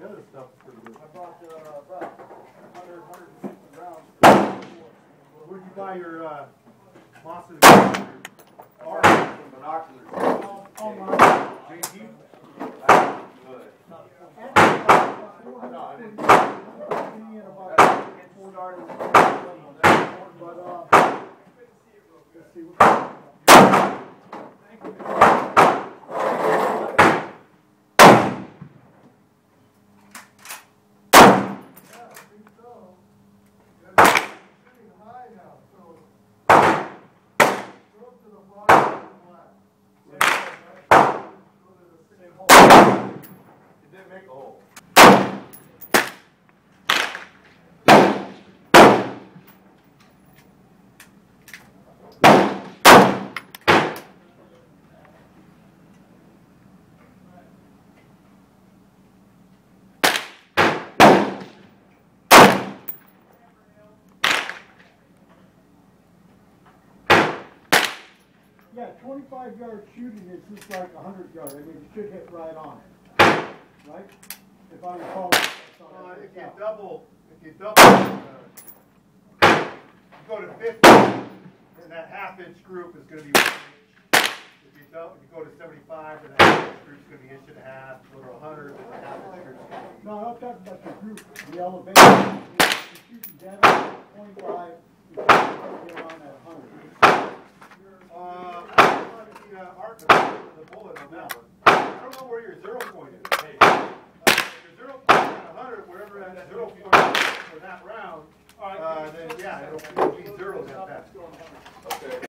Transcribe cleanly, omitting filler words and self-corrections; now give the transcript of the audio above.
the other stuff is pretty good. I bought about 150 rounds. Where'd you buy your Moss's Binoculars. Oh my. JG? Good. No, I didn't. Let's see what. It didn't make a hole. Yeah, 25-yard shooting is just like 100 yards. I mean, it should hit right on it, right? If I recall. If you double, you go to 50, then that half-inch group is going to be 1 inch. If you go to 75, then that half-inch group is going to be 1.5 inches. Go to 100, then the half-inch group is going to be. No, I'm talking about the group, the elevation. If you're shooting down at 25, you should get on at 100. The bullet on that one. I don't know where your 0 point is. Hey, your 0 point is at 100, wherever that 0 point is for that round, then yeah, it'll be 0 at that.